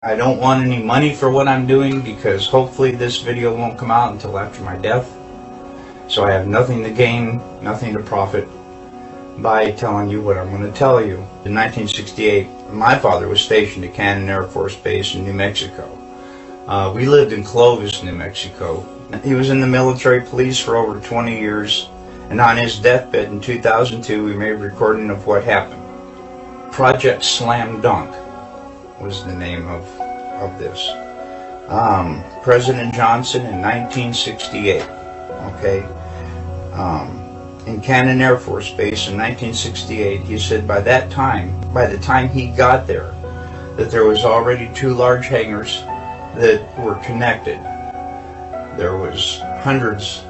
I don't want any money for what I'm doing because hopefully this video won't come out until after my death. So I have nothing to gain, nothing to profit by telling you what I'm going to tell you. In 1968, my father was stationed at Cannon Air Force Base in New Mexico. We lived in Clovis, New Mexico. He was in the military police for over 20 years, and on his deathbed in 2002, we made a recording of what happened. Project Slam Dunk was the name of this. President Johnson in 1968, okay? In Cannon Air Force Base in 1968, he said by the time he got there, that there was already 2 large hangars that were connected. There was hundreds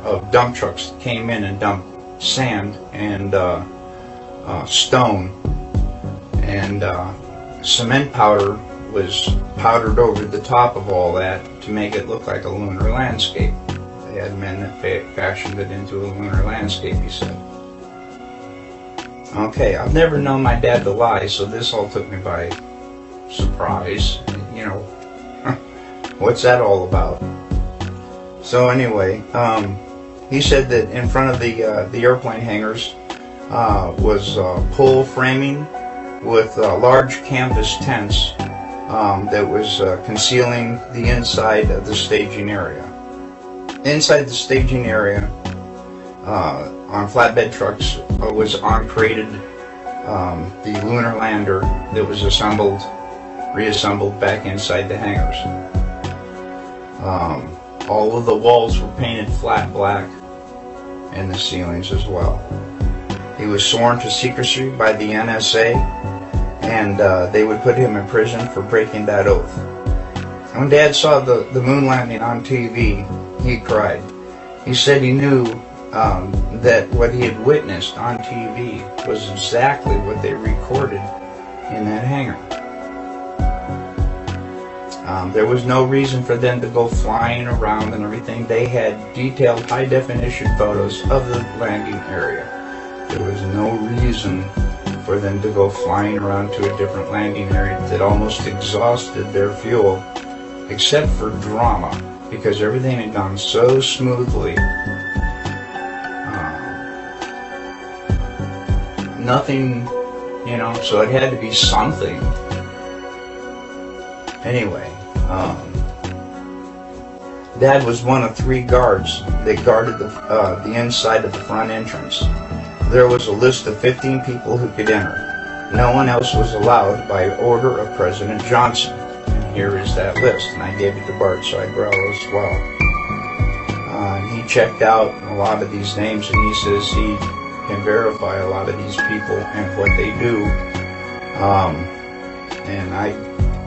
of dump trucks that came in and dumped sand and stone, and cement powder was powdered over the top of all that to make it look like a lunar landscape. They had men that fashioned it into a lunar landscape, he said. Okay, I've never known my dad to lie, so this all took me by surprise. You know, what's that all about? So anyway, he said that in front of the airplane hangars was pole framing with large canvas tents that was concealing the inside of the staging area. Inside the staging area, on flatbed trucks, was uncrated the lunar lander that was reassembled back inside the hangars. All of the walls were painted flat black, and the ceilings as well. He was sworn to secrecy by the NSA, and they would put him in prison for breaking that oath. When Dad saw the moon landing on TV, he cried. He said he knew that what he had witnessed on TV was exactly what they recorded in that hangar. There was no reason for them to go flying around and everything. They had detailed high-definition photos of the landing area. There was no reason for them to go flying around to a different landing area that almost exhausted their fuel, except for drama, because everything had gone so smoothly. Nothing, you know, so it had to be something. Anyway, Dad was one of 3 guards that guarded the inside of the front entrance. There was a list of 15 people who could enter. No one else was allowed by order of President Johnson. And here is that list, and I gave it to Bart Seibrow as well. He checked out a lot of these names, and he says he can verify a lot of these people and what they do. And I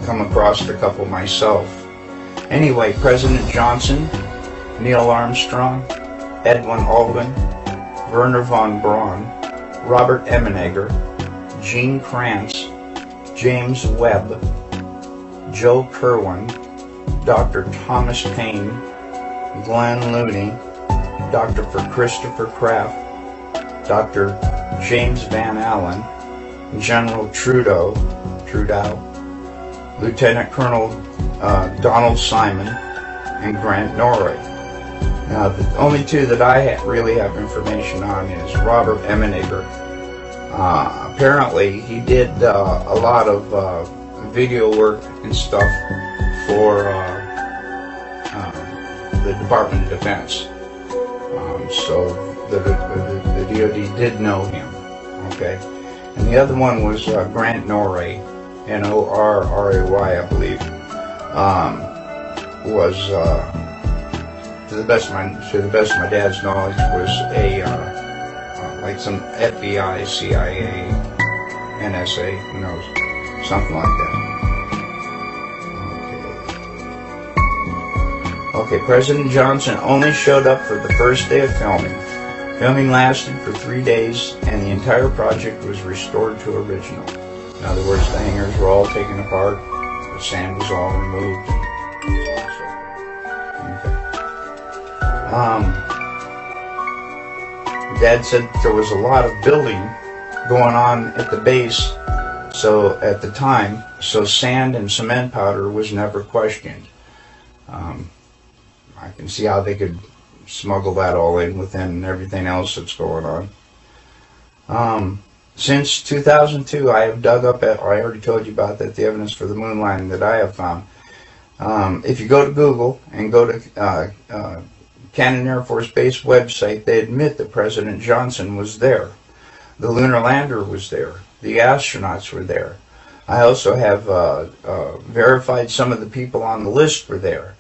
come across a couple myself. Anyway, President Johnson, Neil Armstrong, Edwin Aldrin, Werner von Braun, Robert Emenegger, Gene Kranz, James Webb, Joe Kerwin, Dr. Thomas Paine, Glenn Looney, Dr. Christopher Kraft, Dr. James Van Allen, General Trudeau, Lieutenant Colonel Donald Simon, and Grant Norrie. Now, the only 2 that I really have information on is Robert Emenegger. Apparently, he did a lot of video work and stuff for the Department of Defense. So the DoD did know him. Okay, and the other one was Grant Norrie, N-O-R-R-A-Y, I believe. Was to the best of my dad's knowledge, was a like some FBI, CIA, NSA, who knows, something like that. Okay, President Johnson only showed up for the first day of filming. Filming lasted for 3 days, and the entire project was restored to original. In other words, the hangars were all taken apart, the sand was all removed. Dad said there was a lot of building going on at the base, So at the time, so sand and cement powder was never questioned. Um, I can see how they could smuggle that all in within everything else that's going on. Since 2002, I have dug up, I already told you about that, the evidence for the moon landing that I have found. If you go to Google and go to Cannon Air Force Base website, they admit that President Johnson was there. The lunar lander was there. The astronauts were there. I also have verified some of the people on the list were there.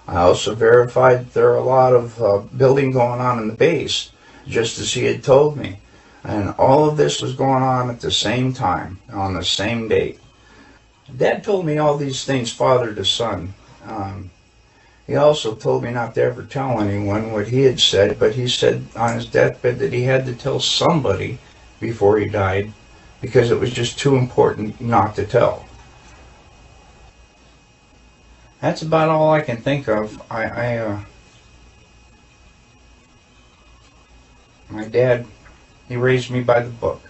I also verified there are a lot of building going on in the base, just as he had told me. And all of this was going on at the same time, on the same date. Dad told me all these things father to son. He also told me not to ever tell anyone what he had said, but he said on his deathbed that he had to tell somebody before he died because it was just too important not to tell. That's about all I can think of. My dad, he raised me by the book.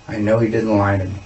I know he didn't lie to me.